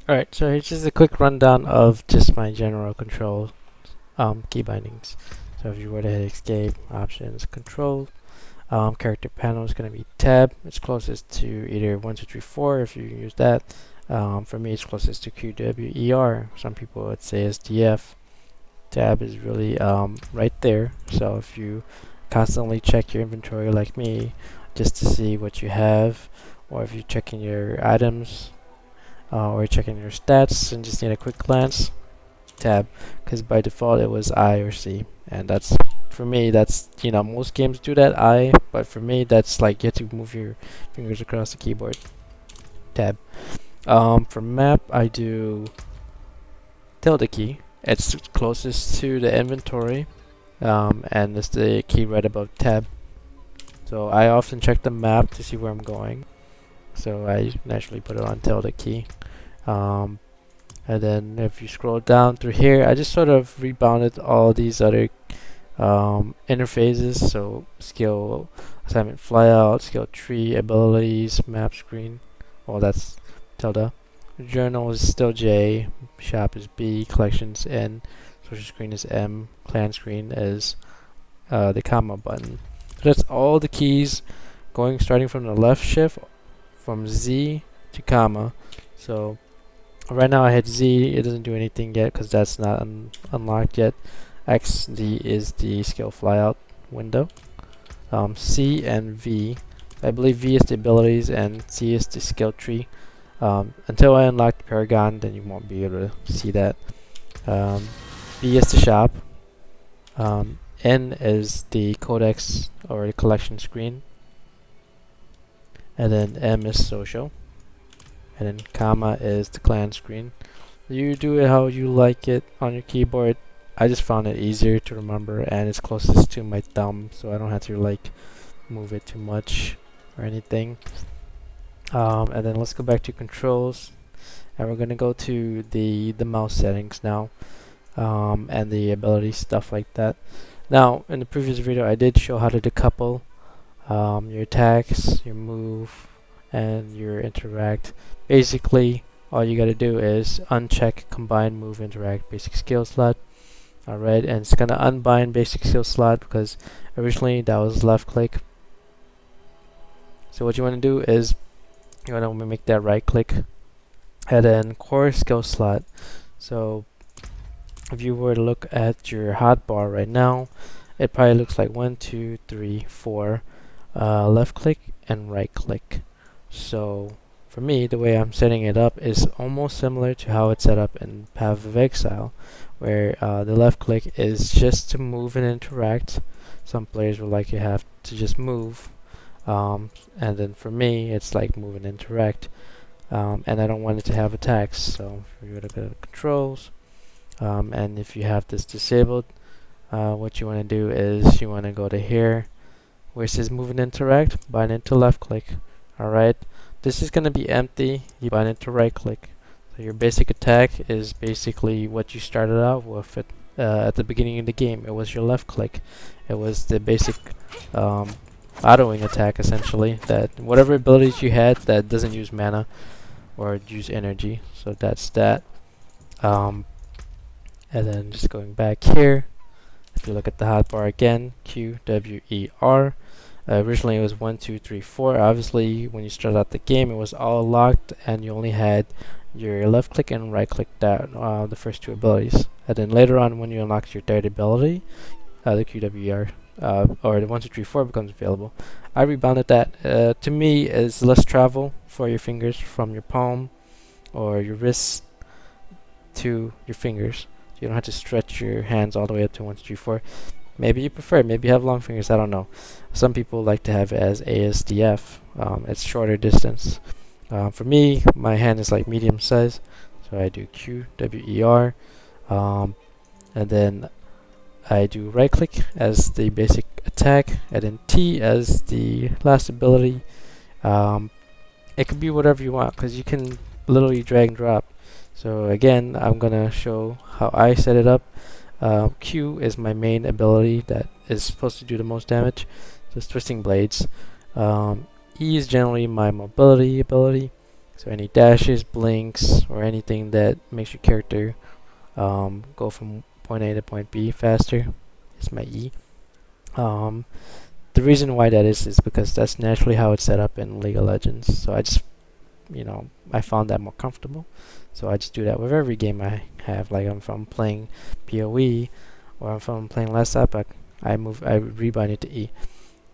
Alright, so here's just a quick rundown of just my general control key bindings. So if you were to hit escape, options, control, character panel is going to be tab. It's closest to either 1, 2, 3, 4 if you use that. For me, it's closest to QWER. Some people would say SDF. Tab is really right there. So if you constantly check your inventory like me, just to see what you have, or if you're checking your items, or checking your stats and just need a quick glance, tab, because by default it was I or C, and that's for me. That's, most games do that I, but for me that's like you have to move your fingers across the keyboard. Tab. For map I do tilde key. It's closest to the inventory, and it's the key right above tab. So I often check the map to see where I'm going. So I naturally put it on tilde key. Um, and then if you scroll down through here, I just sort of rebounded all these other interfaces. So skill assignment flyout, skill tree, abilities, map screen. Well, that's tilde. Journal is still J, shop is B, collections N, social screen is M, clan screen is the comma button. So that's all the keys going starting from the left shift from Z to comma. So right now I hit Z, it doesn't do anything yet because that's not unlocked yet. X, D is the skill flyout window. C and V, I believe V is the abilities and C is the skill tree. Until I unlock the Paragon, then you won't be able to see that. B is the shop. N is the codex or the collection screen. And then M is social. And then comma is the clan screen. You do it how you like it on your keyboard. I just found it easier to remember, and it's closest to my thumb, so I don't have to like move it too much or anything. And then let's go back to controls, and we're gonna go to the mouse settings now, and the ability stuff like that. Now, in the previous video, I did show how to decouple your attacks, your move, and your interact. Basically, all you gotta do is uncheck combine move interact basic skill slot. Alright, and it's gonna unbind basic skill slot because originally that was left click. So what you want to do is you want to make that right click and then core skill slot. So if you were to look at your hotbar right now, it probably looks like 1, 2, 3, 4 left click and right click. So for me, the way I'm setting it up is almost similar to how it's set up in Path of Exile, where the left click is just to move and interact. Some players would like to have to just move, and then for me it's like move and interact, and I don't want it to have attacks. So if you look at controls, and if you have this disabled, what you want to do is you want to go to here where it says move and interact, bind it to left click. Alright, this is going to be empty, you bind it to right click. So your basic attack is basically what you started out with at the beginning of the game. It was your left click. It was the basic autoing attack, essentially, that whatever abilities you had that doesn't use mana or use energy. So that's that. And then just going back here, if you look at the hotbar again, Q, W, E, R. Originally it was 1, 2, 3, 4. Obviously, when you started out the game, it was all locked, and you only had your left click and right click down, the first two abilities. And then later on, when you unlock your third ability, the QWR or the 1, 2, 3, 4 becomes available. I rebounded that. To me, is less travel for your fingers from your palm or your wrists to your fingers. So you don't have to stretch your hands all the way up to 1, 2, 3, 4. Maybe you prefer it. Maybe you have long fingers. I don't know. Some people like to have it as ASDF. It's shorter distance. For me, my hand is like medium size, so I do Q, W, E, R, and then I do right click as the basic attack, and then T as the last ability. It could be whatever you want because you can literally drag and drop. So again, I'm gonna show how I set it up. Q is my main ability that is supposed to do the most damage, so it's Twisting Blades. E is generally my mobility ability. So any dashes, blinks, or anything that makes your character go from point A to point B faster is my E. Um, the reason why that is because that's naturally how it's set up in League of Legends. So I just, I found that more comfortable. So I just do that with every game I have. Like if I'm playing PoE or if I'm playing Last Epoch, I rebind it to E.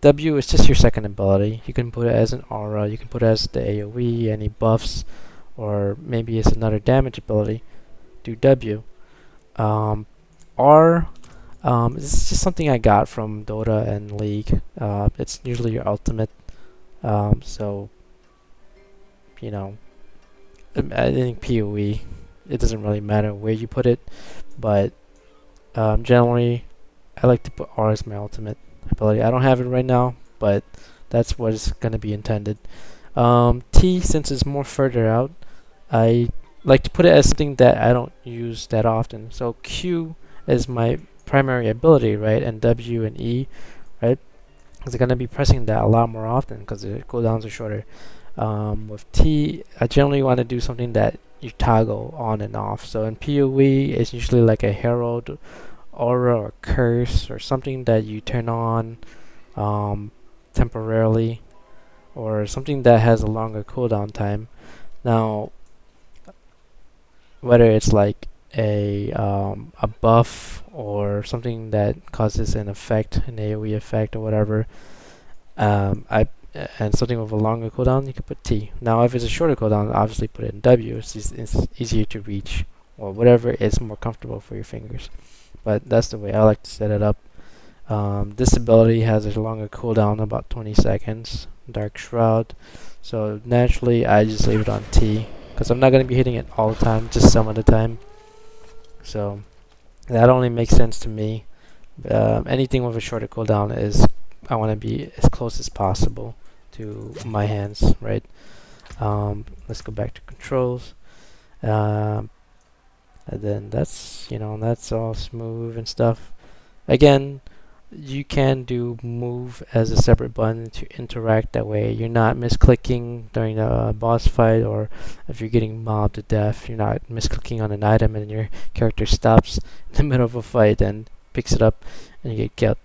W is just your second ability. You can put it as an aura, you can put it as the AoE, any buffs, or maybe it's another damage ability. Do W. R is just something I got from Dota and League. It's usually your ultimate. So, you know, I think PoE, it doesn't really matter where you put it, but generally, I like to put R as my ultimate ability. I don't have it right now, but that's what is going to be intended. T, since it's more further out, I like to put it as something that I don't use that often. So Q is my primary ability, right? And W and E, right? Because I'm going to be pressing that a lot more often because the cooldowns are shorter. With T, I generally want to do something that you toggle on and off. So in PoE, it's usually like a Herald, Aura, or Curse, or something that you turn on temporarily, or something that has a longer cooldown time. Now, whether it's like a buff or something that causes an effect, an AoE effect or whatever, I and something with a longer cooldown, you can put T. Now, if it's a shorter cooldown, obviously put it in W. It's easier to reach, or whatever is more comfortable for your fingers. But that's the way I like to set it up. This ability has a longer cooldown, about 20 seconds. Dark Shroud. So naturally, I just leave it on T because I'm not going to be hitting it all the time, just some of the time. So that only makes sense to me. Anything with a shorter cooldown is I want to be as close as possible to my hands, right? Let's go back to controls. And then that's all smooth and stuff. Again, you can do move as a separate button to interact that way. You're not misclicking during a boss fight, or if you're getting mobbed to death, you're not misclicking on an item and your character stops in the middle of a fight and picks it up and you get killed.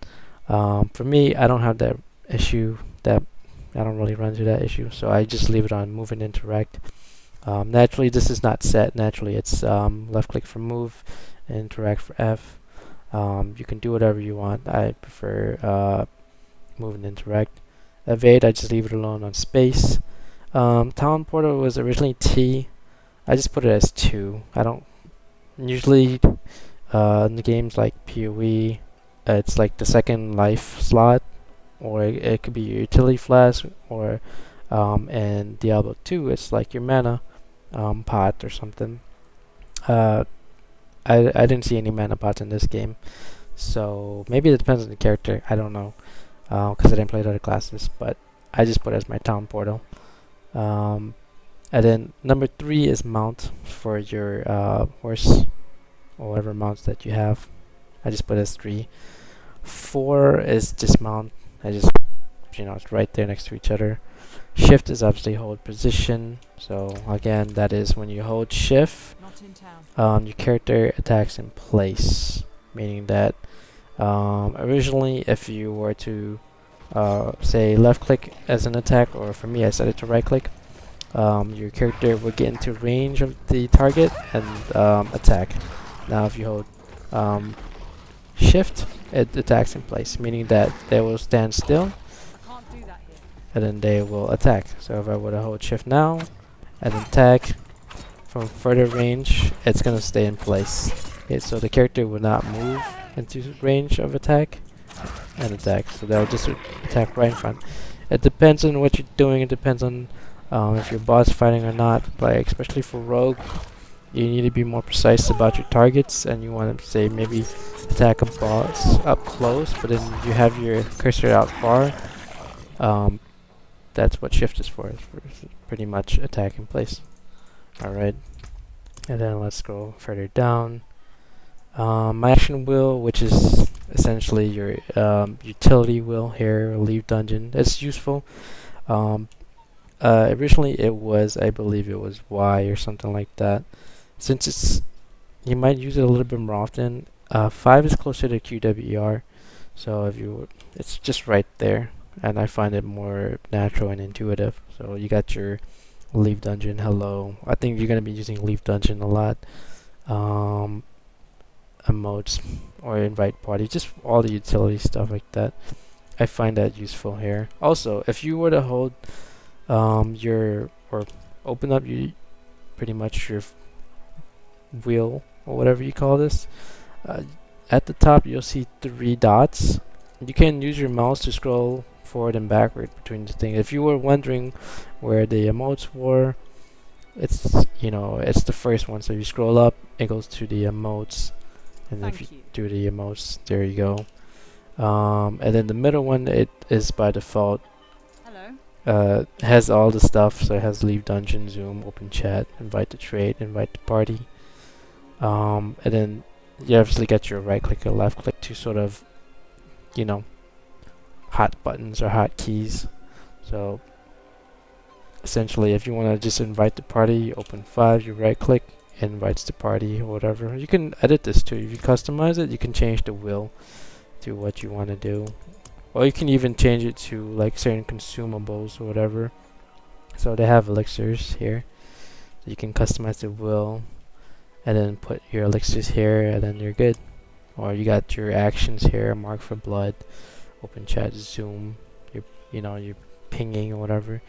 For me, I don't have that issue. I don't really run into that issue, so I just leave it on move and interact. Naturally, this is not set. Naturally, it's left click for move, and interact for F. You can do whatever you want. I prefer move and interact. Evade, I just leave it alone on space. Talent Portal was originally T. I just put it as 2. I don't usually in the games like PoE, it's like the second life slot, or it could be your utility flask, or in Diablo 2, it's like your mana pot or something. I didn't see any mana pots in this game, so maybe it depends on the character. I don't know, because I didn't play the other classes, but I just put it as my town portal. And then number 3 is mount for your horse or whatever mounts that you have. I just put it as 3. 4 is dismount. I just it's right there next to each other. Shift is obviously hold position. So again, that is when you hold shift, your character attacks in place, meaning that originally if you were to say left click as an attack, or for me I set it to right click, your character would get into range of the target and attack. Now if you hold shift, it attacks in place, meaning that they will stand still and then they will attack. So if I were to hold shift now and attack from further range, it's going to stay in place. Okay, so the character will not move into range of attack and attack. So they'll just attack right in front. It depends on what you're doing. It depends on if you're boss fighting or not. Like especially for rogue, you need to be more precise about your targets, and you want to say maybe attack a boss up close, but then you have your cursor out far. That's what shift is for pretty much attack in place. Alright, and then let's go further down. My action wheel, which is essentially your utility wheel here, leave dungeon. It's useful. Originally it was, I believe it was Y or something like that. Since it's, you might use it a little bit more often. 5 is closer to QWER, so if you, it's just right there, and I find it more natural and intuitive. So you got your leave dungeon, hello. I think you're gonna be using leave dungeon a lot. Um, Emotes or invite party, just all the utility stuff like that. I find that useful here. Also, if you were to hold your or open up you pretty much your wheel or whatever you call this, uh, at the top you'll see 3 dots. You can use your mouse to scroll forward and backward between the things. If you were wondering where the emotes were, it's, you know, it's the first one. So you scroll up, it goes to the emotes, and if you Thank you. do the emotes, there you go. And then the middle one, it is by default. Hello. Has all the stuff. So it has leave dungeon, zoom, open chat, invite to trade, invite to party. And then you obviously got your right click or left click to sort of, you know, hot buttons or hot keys. So essentially, if you want to just invite the party, you open 5, you right click, invites the party or whatever. You can edit this too. If you customize it, you can change the will to what you want to do. Or you can even change it to like certain consumables or whatever. So they have elixirs here. So you can customize the will and then put your elixirs here and then you're good. Or you got your actions here, mark for blood, open chat, zoom, your, you know, your pinging or whatever.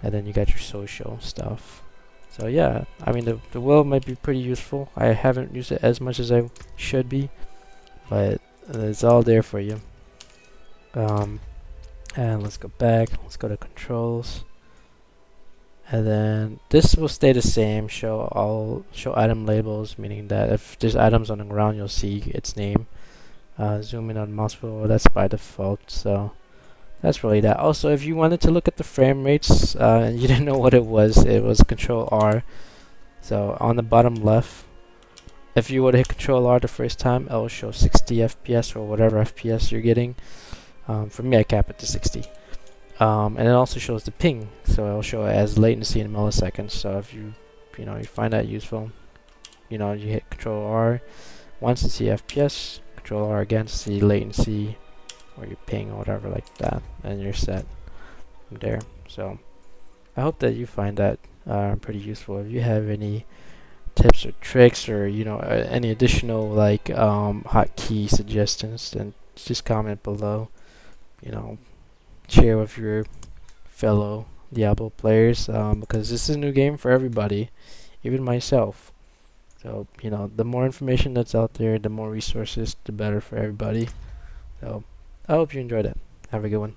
And then you got your social stuff. So yeah, I mean the will might be pretty useful. I haven't used it as much as I should be, but it's all there for you. Um, and let's go back. Let's go to controls. And then this will stay the same. Show item labels, meaning that if there's items on the ground, you'll see its name. Zoom in on mouse wheel, that's by default. So that's really that. Also, if you wanted to look at the frame rates and you didn't know what it was Control R. So on the bottom left, if you were to hit Control R the first time, it will show 60 FPS or whatever FPS you're getting. For me, I cap it to 60. And it also shows the ping, so it'll show it as latency in milliseconds. So if you find that useful, you hit Control R once to see FPS, Control R again to see latency or your ping or whatever like that, and you're set there. So I hope that you find that pretty useful. If you have any tips or tricks or any additional like hotkey suggestions, then just comment below. You know, share with your fellow Diablo players because this is a new game for everybody, even myself. So the more information that's out there, the more resources, the better for everybody. So I hope you enjoyed it. Have a good one.